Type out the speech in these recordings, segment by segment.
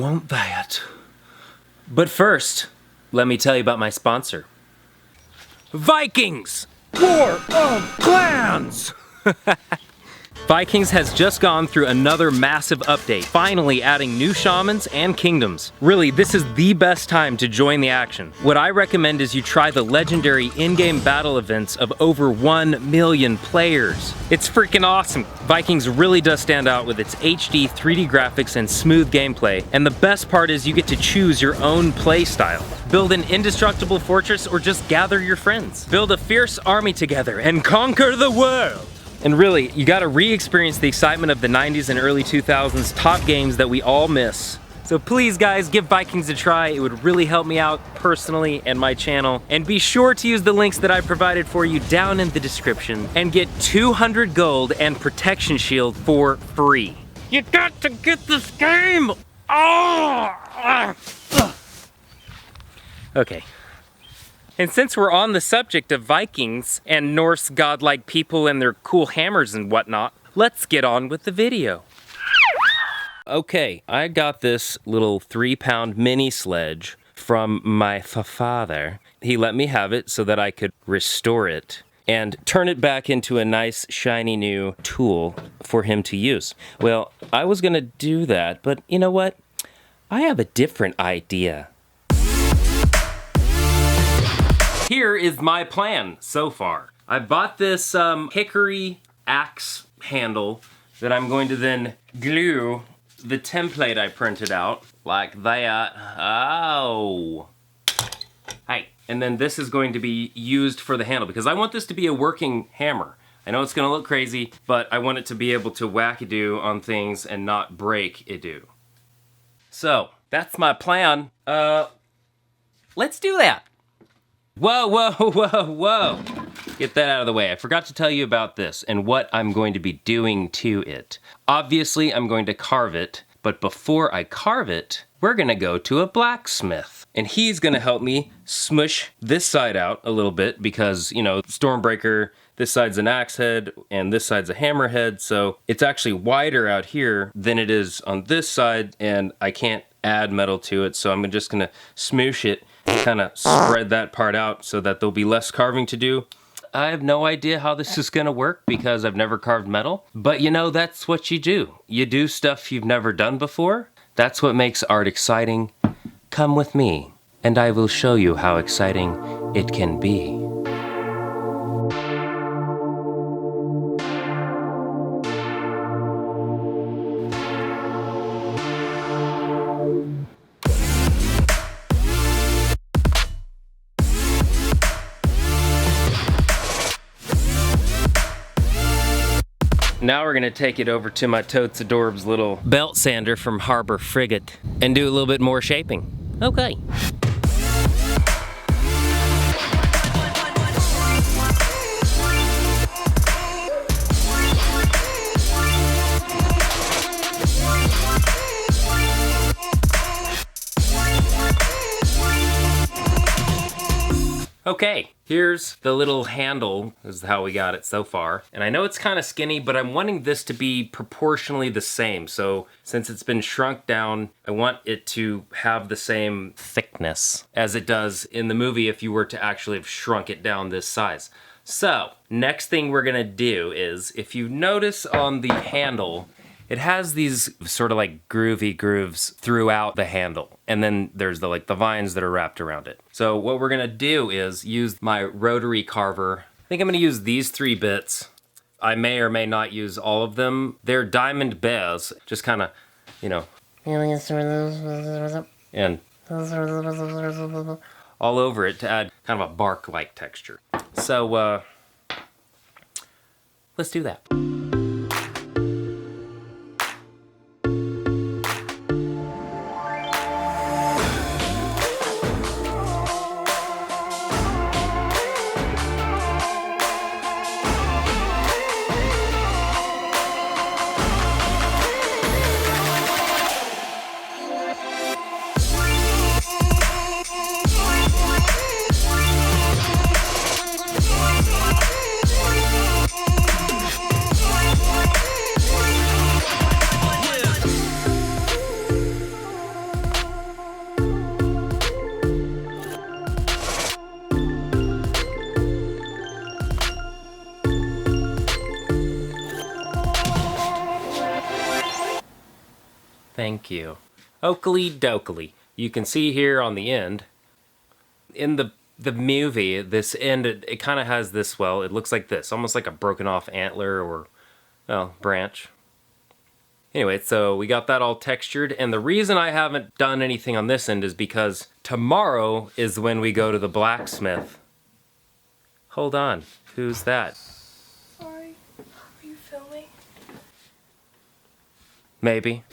want that. But first, let me tell you about my sponsor. Vikings! War of Clans! Vikings has just gone through another massive update, finally adding new shamans and kingdoms. Really, this is the best time to join the action. What I recommend is you try the legendary in-game battle events of over 1 million players. It's freaking awesome. Vikings really does stand out with its HD 3D graphics and smooth gameplay, and the best part is you get to choose your own play style. Build an indestructible fortress or just gather your friends. Build a fierce army together and conquer the world. And really, you gotta re-experience the excitement of the 90s and early 2000s top games that we all miss. So please guys, give Vikings a try. It would really help me out personally and my channel. And be sure to use the links that I provided for you down in the description and get 200 gold and protection shield for free. You got to get this game! Okay. And since we're on the subject of Vikings and Norse godlike people and their cool hammers and whatnot, let's get on with the video. Okay, I got this little 3-pound mini sledge from my father. He let me have it so that I could restore it and turn it back into a nice shiny new tool for him to use. Well, I was gonna do that, but you know what? I have a different idea. Here is my plan so far. I bought this hickory axe handle that I'm going to then glue the template I printed out like that. Oh. Hey. And then this is going to be used for the handle because I want this to be a working hammer. I know it's gonna look crazy, but I want it to be able to whack-a-do on things and not break-a-do. So, that's my plan. Let's do that. Whoa, whoa, whoa, whoa. Get that out of the way. I forgot to tell you about this and what I'm going to be doing to it. Obviously, I'm going to carve it, but before I carve it, we're gonna go to a blacksmith. And he's gonna help me smush this side out a little bit because, you know, Stormbreaker, this side's an axe head and this side's a hammer head, so it's actually wider out here than it is on this side, and I can't add metal to it, so I'm just gonna smoosh it, kind of spread that part out so that there'll be less carving to do. I have no idea how this is gonna work because I've never carved metal, but you know, that's what you do. You do stuff you've never done before. That's what makes art exciting. Come with me, and I will show you how exciting it can be. Now we're gonna take it over to my Totes Adorbs little belt sander from Harbor Frigate and do a little bit more shaping. Okay. Okay, here's the little handle, is how we got it so far. And I know it's kind of skinny, but I'm wanting this to be proportionally the same. So since it's been shrunk down, I want it to have the same thickness as it does in the movie if you were to actually have shrunk it down this size. So, next thing we're gonna do is, if you notice on the handle, it has these sort of like groovy grooves throughout the handle. And then there's the vines that are wrapped around it. So what we're gonna do is use my rotary carver. I think I'm gonna use these 3 bits. I may or may not use all of them. They're diamond bears, just kind of, you know. And all over it to add kind of a bark-like texture. So, let's do that. Thank you. Oakley dokley. You can see here on the end, in the movie, this end, it kind of has this, well, it looks like this, almost like a broken off antler or, well, branch. Anyway, so we got that all textured, and the reason I haven't done anything on this end is because tomorrow is when we go to the blacksmith. Hold on, who's that? Sorry, are you filming? Maybe.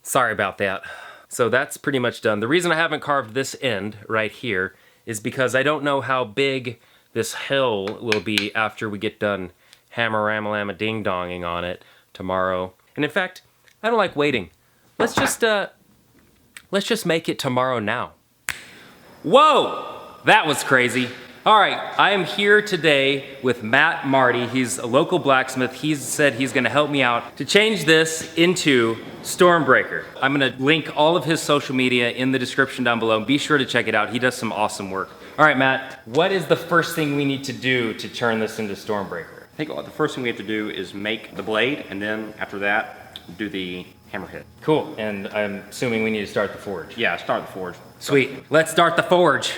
Sorry about that. So that's pretty much done. The reason I haven't carved this end right here is because I don't know how big this hill will be after we get done hammer-ram-a-lam-a ding-donging on it tomorrow. And in fact, I don't like waiting. Let's just make it tomorrow now. Whoa! That was crazy. All right, I am here today with Matt Marty. He's a local blacksmith. He's said he's gonna help me out to change this into Stormbreaker. I'm gonna link all of his social media in the description down below. Be sure to check it out. He does some awesome work. All right, Matt, what is the first thing we need to do to turn this into Stormbreaker? I think the first thing we have to do is make the blade, and then after that, do the hammerhead. Cool, and I'm assuming we need to start the forge. Yeah, start the forge. Sweet, let's start the forge.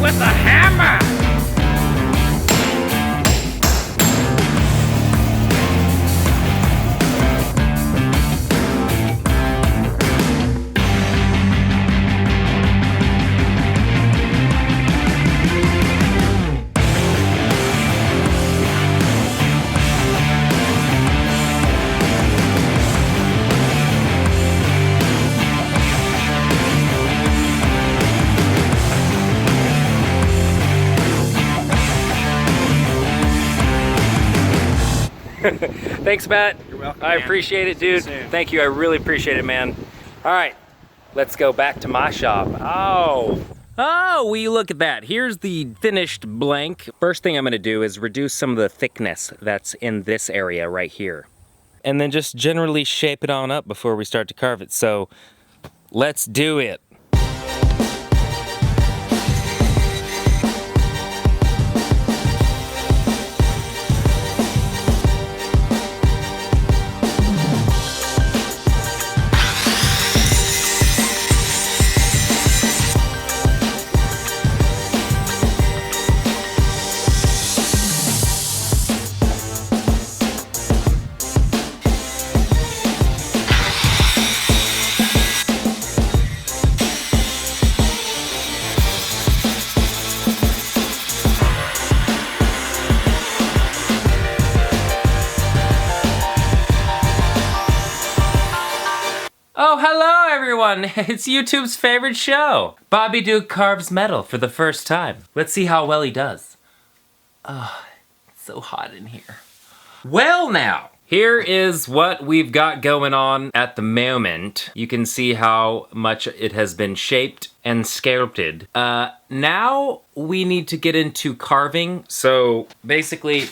With a hammer! Thanks, Matt. You're welcome, I man. appreciate it, dude. See you soon. Thank you, I really appreciate it, man. All right, let's go back to my shop. Oh, will you look at that? Here's the finished blank. First thing I'm gonna do is reduce some of the thickness that's in this area right here. And then just generally shape it on up before we start to carve it. So let's do it. Oh, hello everyone! It's YouTube's favorite show! Bobby Duke carves metal for the first time. Let's see how well he does. Oh, it's so hot in here. Well now, here is what we've got going on at the moment. You can see how much it has been shaped and sculpted. Now we need to get into carving. So basically,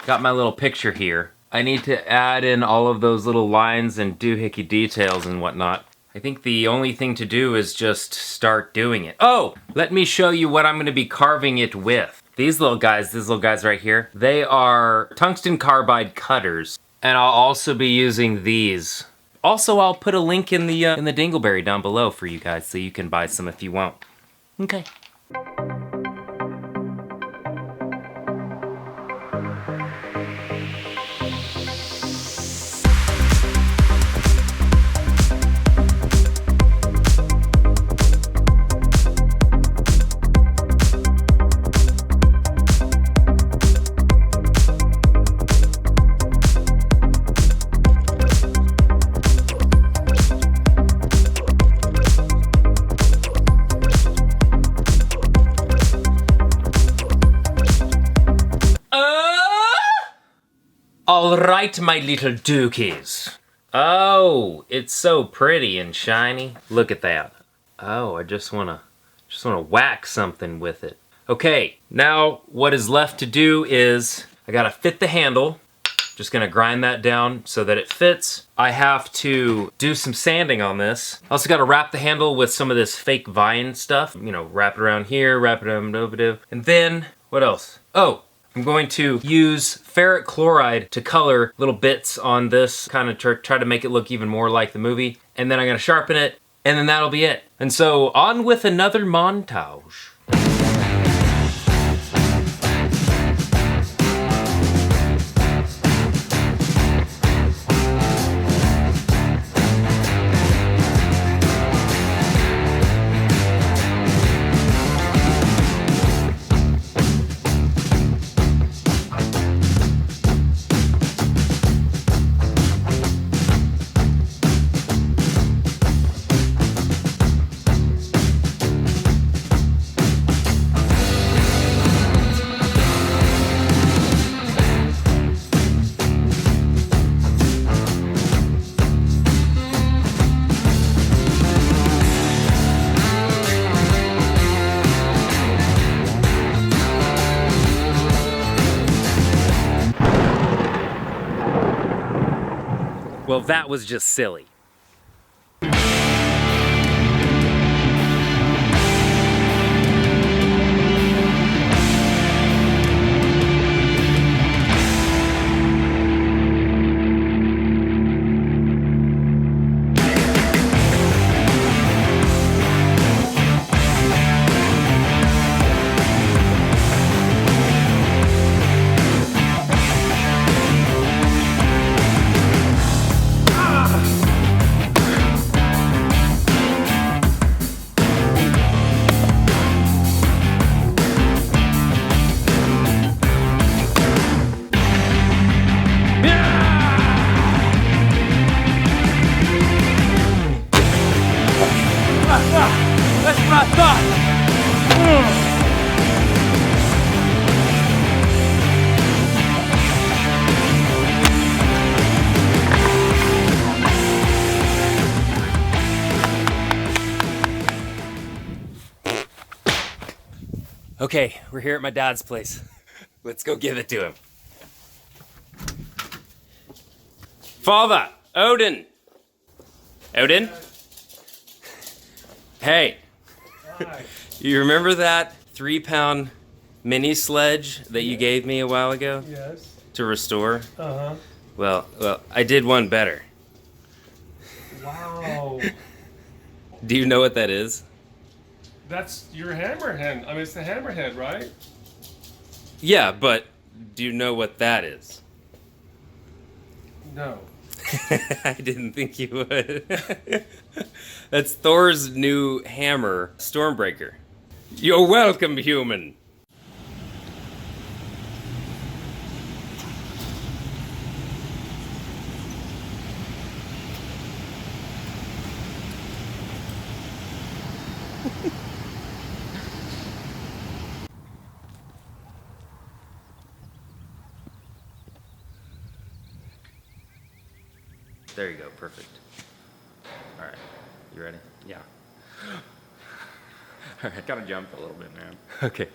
got my little picture here. I need to add in all of those little lines and doohickey details and whatnot. I think the only thing to do is just start doing it. Oh, let me show you what I'm gonna be carving it with. These little guys right here, they are tungsten carbide cutters. And I'll also be using these. Also, I'll put a link in the dingleberry down below for you guys so you can buy some if you want. Okay. All right, my little dookies. Oh, it's so pretty and shiny. Look at that. Oh, I just wanna whack something with it. Okay, now what is left to do is I gotta fit the handle. Just gonna grind that down so that it fits. I have to do some sanding on this. I also gotta wrap the handle with some of this fake vine stuff. You know, wrap it around here, wrap it around over there. And then, what else? Oh, I'm going to use ferric chloride to color little bits on this, kind of try to make it look even more like the movie. And then I'm gonna sharpen it, and then that'll be it. And so, on with another montage. Well, that was just silly. That's what I thought! Okay, we're here at my dad's place. Let's go give it to him. Father, Odin! Odin? Hey. Hi. You remember that 3-pound mini sledge that you gave me a while ago Yes. to restore? Uh-huh. Well, I did one better. Wow. Do you know what that is? That's your hammerhead. I mean, it's the hammerhead, right? Yeah, but do you know what that is? No. I didn't think you would. That's Thor's new hammer, Stormbreaker. You're welcome, human. There you go, perfect. All right, you ready? Yeah. All right. Gotta jump a little bit, man. Okay.